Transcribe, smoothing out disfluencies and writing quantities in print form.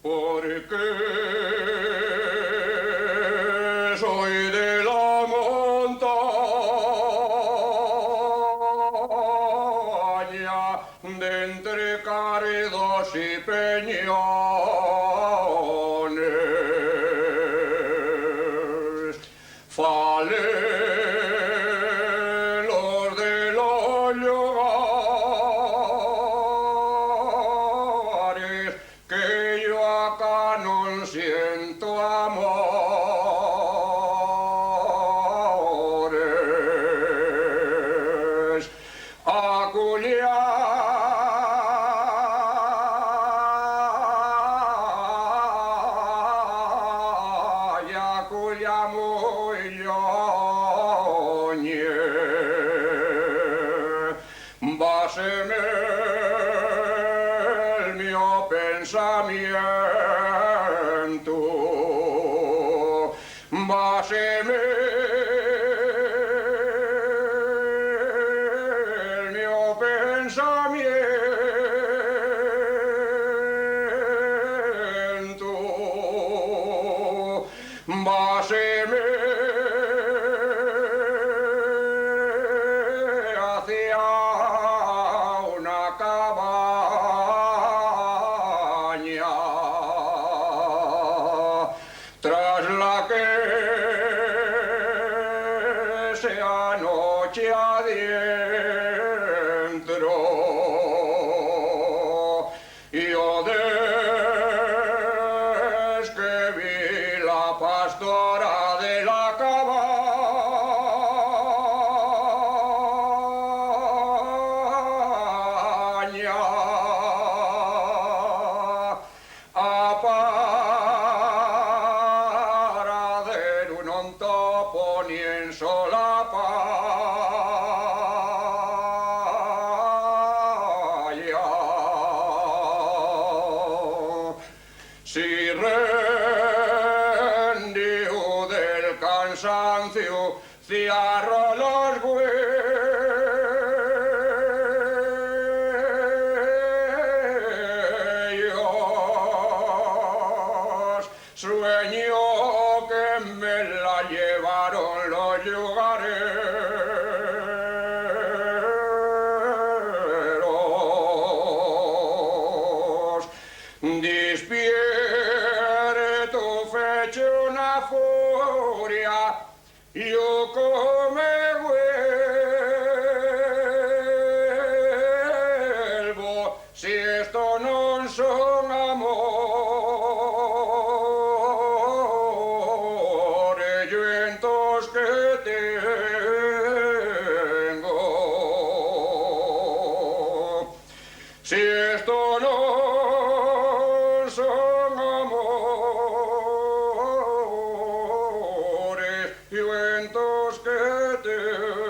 porque soy de la montaña, de entre caredos y peñones. Fale los de los lugares, que yo acá no siento amores. Aculia muy lloñe, báseme el mio pensamiento, báseme el mio pensamiento, báseme hacia una cabaña, tras la que sea noche adentro, yo des que vi la pastora de la cabaña, a parar un onto ponien sola palla. Si rendió del cansancio, cierro los huellos, sueño que me la llevaron los yugareros. Despierto fecho una furia, yo come vuelvo, si esto no son amores, yo entonces que tengo, si esto no son amores, yo entonces que tengo.